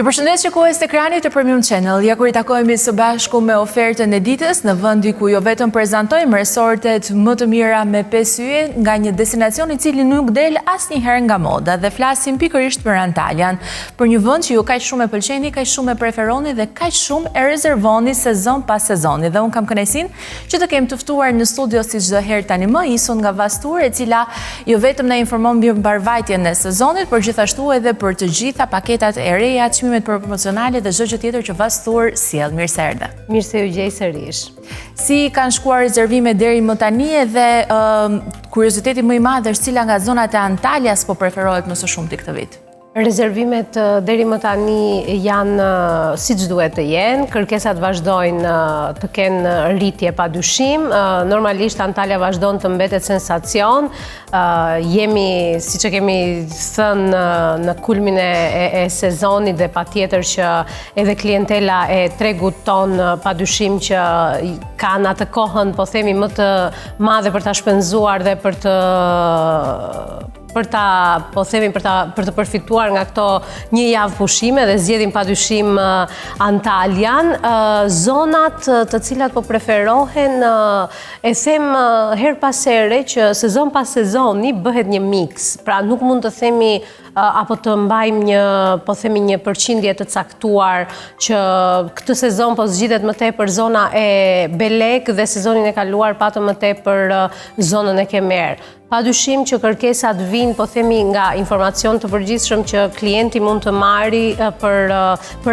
Ju përshëndes shikues të ekranit të Premium Channel. Ja kur I takojmë së bashku me ofertën e ditës në vendi ku jo vetëm prezantojmë resortet më të mira me 5 yje nga një destinacion I cili nuk del asnjëherë nga moda dhe flasim pikërisht për Antalyan, për një vend që ju kaq shumë e pëlqeni, kaq shumë e preferoni dhe kaq shumë e rezervoni sezon pas sezoni. Dhe un kam kënaqësinë që të kem të ftuar në studio si çdo herë tani më Isun nga Vastur, e cila jo vetëm na informon mbi mbarvajtjen e sezonit, por gjithashtu edhe për të gjitha paketat e reja, promocionale dhe çdo gjë tjetër që Vastur sjell. Mirë se erdhe. Mirë se u gjej sërish. Si kanë shkuar rezervime deri më tani dhe kurioziteti më I madh është cila nga zonat e Antalyas po preferohet më së shumti këtë vit? Rezervimet deri më tani janë siç duhet të jenë, kërkesat vazhdojnë të kenë rritje padyshim. Normalisht Antalya vazhdon të mbetet sensacion. Jemi, siç e kemi thënë, në kulmin e sezonit dhe patjetër që edhe klientela e tregut ton padyshim që kanë atë kohën, po themi, më të madhe për ta shpenzuar dhe për të përfituar nga këto një javë pushime dhe zgjedhin padyshim Antalyan. Zonat të cilat po preferohen, e them her pas here që sezon pas sezoni bëhet një mix. Pra nuk mund të themi apo të mbajmë një përqindje të caktuar që këtë sezon po zgjidhet më tepër zona e Belek dhe sezonin e kaluar patëm më tepër zonën e Kemer. Padyshim që kërkesat vinë, po themi, nga informacion të përgjithshëm që klienti mund të marri për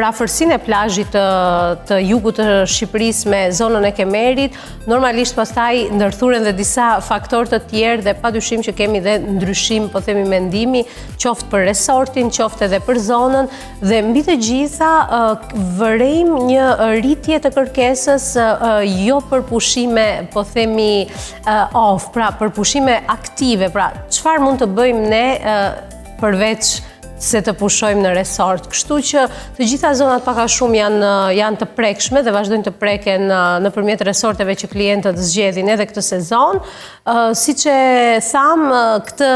afërsinë e plazhit të jugut të Shqipërisë me zonën e Kemerit. Normalisht pastaj ndërthuren dhe disa faktorë të tjerë dhe padyshim që kemi dhe ndryshim, po themi, mendimi, qoftë për resortin, qoftë edhe për zonën, dhe mbi të gjitha vërejmë një rritje të kërkesës jo për pushime, po themi, off, pra për pushime aktive, pra çfarë mund të bëjmë ne përveç se të pushojmë në resort. Kështu që të gjitha zonat pak a shumë janë të prekshme dhe vazhdojnë të preken nëpërmjet resorteve që klientët zgjedhin edhe këtë sezon. Siç e tham, këtë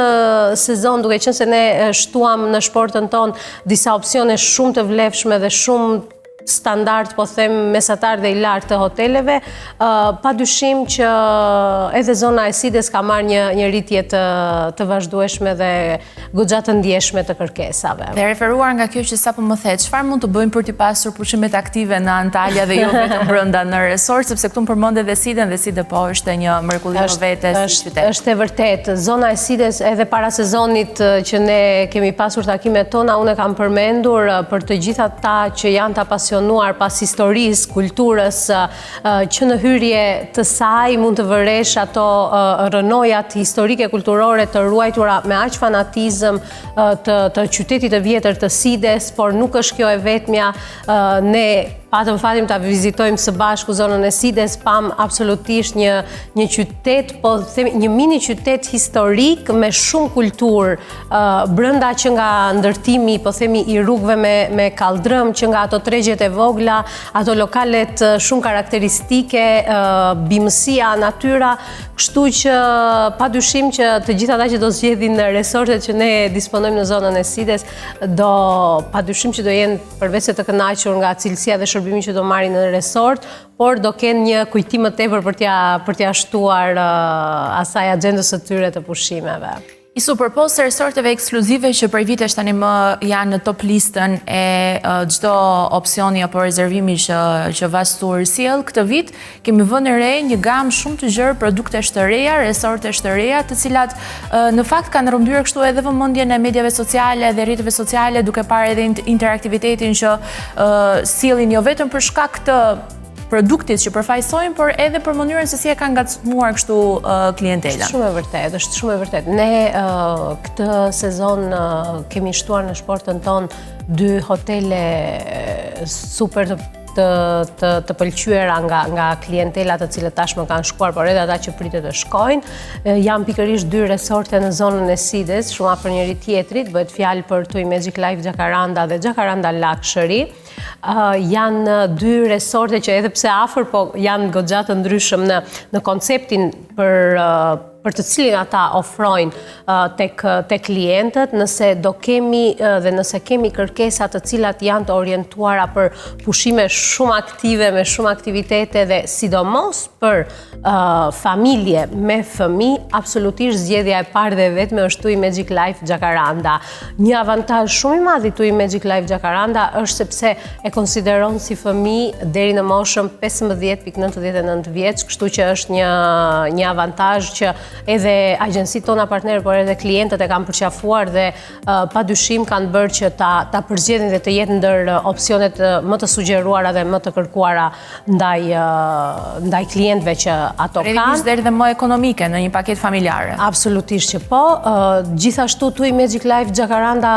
sezon, duke qenë se ne shtuam në shportën ton disa opsione shumë të vlefshme dhe shumë standard, po them, mesatar dhe I lartë të hoteleve, padyshim që edhe zona e Sides ka marrë një rritje të vazhdueshme dhe goxha të ndjeshme të kërkesave. Dhe referuar nga kjo që sapo më the, çfarë mund të bëjmë për të pasur pushimet aktive në Antalya dhe jo vetëm brenda në resort, sepse këtu përmend edhe Siden dhe Side po është një mrekulli vetë si qytet. Është e vërtetë, zona e Sides edhe para sezonit që ne kemi pasur takimet tona, unë kam përmendur për të gjitha ata që janë të pasionuar pas historisë, kulturës, që në hyrje të saj mund të vëresh ato rënojat historike kulturore të ruajtura me aq fanatizëm të qytetit të vjetër të Sides, por nuk është kjo e vetmja. Ne patëm fatin ta vizitojmë së bashku zonën e Sides, pam absolutisht një qytet, po themi një mini qytet historik me shumë kulturë, brenda që nga ndërtimi, po themi, I rrugëve me kaldrëm, që nga ato tregjet e vogla, ato lokalet shumë karakteristike, bimësia, natyra, kështu që padyshim që të gjitha ata që do zgjedhin në resortet që ne disponojmë në zonën e Sides, padyshim që do jenë përveç se të kënaqur nga cilësia dhe shërbimi që do marrin në resort, por do kenë një kujtim më tepër për t'ia shtuar asaj agjendës së tyre të pushimeve. Isu, përpos të resorteve ekskluzive që për vitesh tani më janë në top listën e çdo opsioni apo rezervimi që Vastur sjell, këtë vit kemi vënë re një gamë shumë të gjerë produktesh të reja, resortesh të reja, të cilat në fakt kanë rrëmbyer kështu edhe vëmendjen e mediave sociale dhe rrjeteve sociale, duke parë edhe interaktivitetin që sjellin jo vetëm për shkak të produktit që përfaqësojnë, por edhe për mënyrën se si e kanë ngacmuar kështu klientela. Është shumë e vërtetë. Ne këtë sezon kemi shtuar në shportën ton 2 hotele super të të pëlqyera nga klientelat të cilët tashmë kanë shkuar, por edhe ata që pritet të shkojnë. Janë pikërisht 2 resorte në zonën e Sides, shumë afër njëri tjetrit, bëhet fjalë për TUI Magic Life Jacaranda dhe Jacaranda Luxury. Janë 2 resorte që edhe pse afër, po janë goxha të ndryshëm në konceptin për të cilin ata ofrojnë tek klientët, nëse do kemi dhe nëse kemi kërkesa të cilat janë të orientuara për pushime shumë aktive, me shumë aktivitete dhe sidomos për familje me fëmijë, absolutisht zgjedhja e parë dhe vetme është TUI Magic Life Jacaranda. Një avantazh shumë i madh i TUI Magic Life Jacaranda është sepse e konsideron si fëmijë deri në moshën 15.99 vjeç, kështu që është një avantazh që edhe agjensitë tona partnerë, por edhe klientët e kanë përqafuar dhe padyshim kanë bërë që ta përzgjedhin dhe të jetë ndër opsionet më të sugjeruara dhe më të kërkuara ndaj klientëve që ato kanë. Rrjedhë deri dhe më ekonomike në një paketë familjare. Absolutisht që po. Gjithashtu TUI Magic Life Jacaranda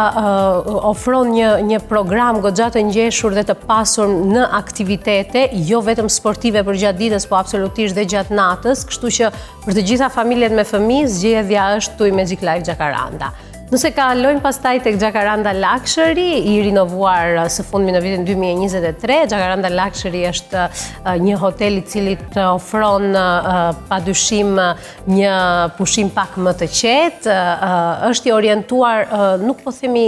ofron një program goxha të ngjeshur dhe të pasur në aktivitete, jo vetëm sportive për gjatë ditës, po absolutisht dhe gjatë natës, kështu që për të gjitha familjet me fëmijë, zgjedhja është TUI Magic Life Jacaranda. Nëse kalojmë pastaj tek Jacaranda Luxury, i rinovuar së fundmi në vitin 2023, Jacaranda Luxury është një hotel i cili të ofron padyshim një pushim pak më të qetë, është i orientuar, nuk po themi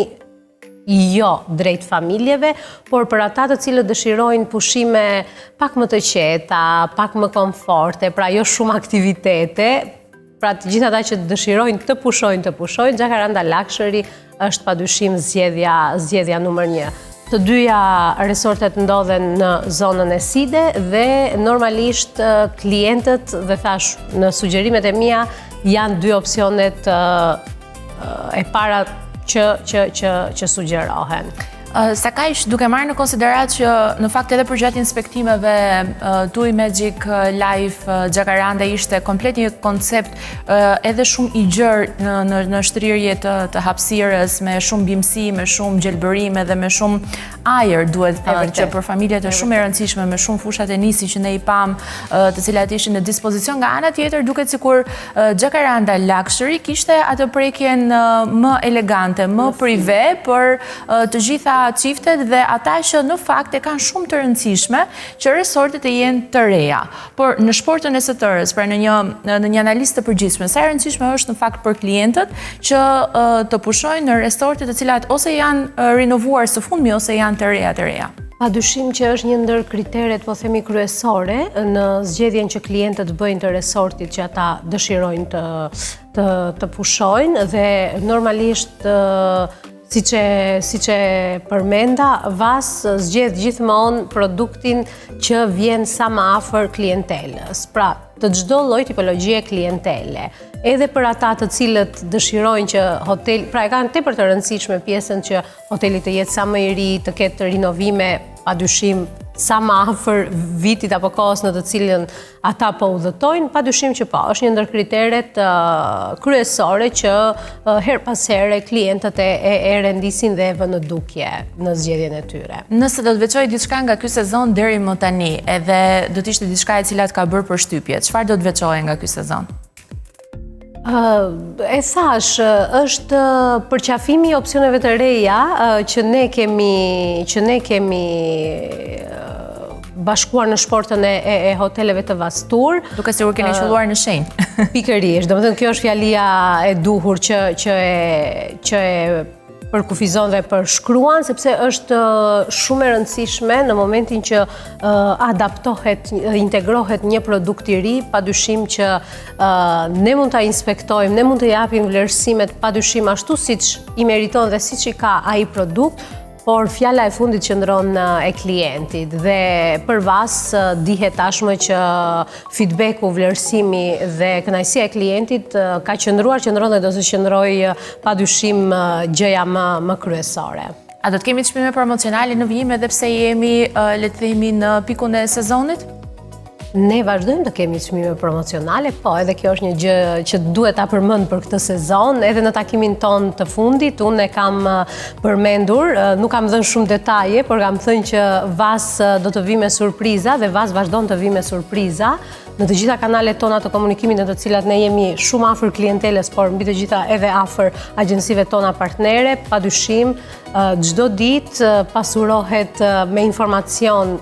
jo drejt familjeve, por për ata të cilët dëshirojnë pushime pak më të qeta, pak më komforte, pra jo shumë aktivitete, pra të gjithë ata që dëshirojnë të pushojnë, Jacaranda Luxury është padyshim zgjedhja numër 1. Të dyja resortet ndodhen në zonën e Side dhe normalisht klientët, dhe thash në sugjerimet e mia, janë 2 opsionet e para që sugjerohen. Sa kaq duke marrë në konsiderat që në fakt edhe përgjatë inspektimeve TUI Magic Life Jacaranda ishte komplet një koncept edhe shumë i gjerë në shtrirje të hapësirës, me shumë bimësi, me shumë gjelbërime dhe me shumë ajër, duhet që për familjet është shumë e rëndësishme, me shumë fusha tenisi që ne i pam, të cilat ishin në dispozicion. Nga ana tjetër duket sikur Jacaranda Luxury kishte atë prekjen më elegante, më prive për të gjitha çiftet dhe ata që në fakt e kanë shumë të rëndësishme që resortet e jenë të reja. Por në shportën e STR-s, pra në një analizë të përgjithshme, sa e rëndësishme është në fakt për klientët që të pushojnë në resorte të cilat ose janë rinovuar së fundmi ose janë të reja. Padyshim që është një ndër kriteret, po themi, kryesore në zgjedhjen që klientët bëjnë të resortit që ata dëshirojnë të pushojnë dhe normalisht siç e përmenda, VAS zgjedh gjithmonë produktin që vjen sa më afër klientelës. Pra, të çdo lloj tipologjie klientele. Edhe për ata të cilët dëshirojnë që hotel, pra e kanë tepër të rëndësishme pjesën që hoteli të jetë sa më i ri, të ketë rinovime, padyshim sa më afër vitit apo kohës në të cilën ata po udhëtojnë, padyshim që po, është një ndër kriteret kryesore që her pas here klientët e rendisin dhe e vënë në dukje në zgjedhjen e tyre. Nëse do të veçoj diçka nga ky sezon deri më tani, edhe do të ishte diçka e cila të ka bërë përshtypje, çfarë do të veçoje nga ky sezon? E thash, është përqafimi i opsioneve të reja që ne kemi bashkuar në shportën e hoteleve të Vastur. Duke sigur keni qelluar në shenjë. Pikërisht, domethënë kjo është fjalia e duhur që e përkufizon dhe përshkruan, sepse është shumë e rëndësishme në momentin që adaptohet, integrohet një produkt i ri, padyshim që ne mund ta inspektojmë, ne mund të japim vlerësimet padyshim ashtu siç i meriton dhe siç i ka ai produkt, por fjala e fundit qëndron e klientit dhe për VAS dihet tashmë që feedbacku, vlerësimi dhe kënaqësia e klientit ka qëndron dhe do të qëndrojë padyshim gjëja më kryesore. A do të kemi çmime promocionale në vijim edhe pse jemi, le të themi, në pikun e sezonit? Ne vazhdojmë të kemi çmime promocionale, po edhe kjo është një gjë që duhet ta përmend për këtë sezon, edhe në takimin ton të fundit, unë e kam përmendur, nuk kam dhënë shumë detaje, por kam thënë që VAS do të vi me surpriza dhe VAS vazhdon të vi me surpriza në të gjitha kanalet tona të komunikimit në të cilat ne jemi shumë afër klientelës, por mbi të gjitha edhe afër agjensive tona partnere, padyshim çdo ditë pasurohet me informacion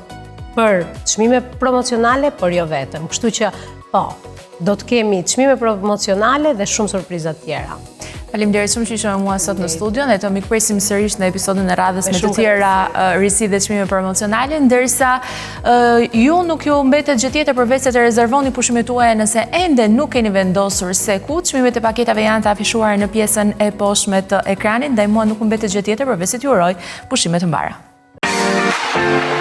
për çmime promocionale, por jo vetëm. Kështu që, po, do të kemi çmime promocionale dhe shumë surpriza të tjera. Faleminderit shumë që ishe me mua sot në studio, ne të mikpresim sërish në episodin e radhës me të tjera risi dhe çmime promocionale, ndërsa ju nuk ju mbetet gjë tjetër përveç se të rezervoni pushimet tuaja nëse ende nuk keni vendosur se ku. Çmimet e paketave janë të afishuara në pjesën e poshtme të ekranit, ndaj mua nuk mbetet gjë tjetër përveç se t'ju uroj pushime të mbara.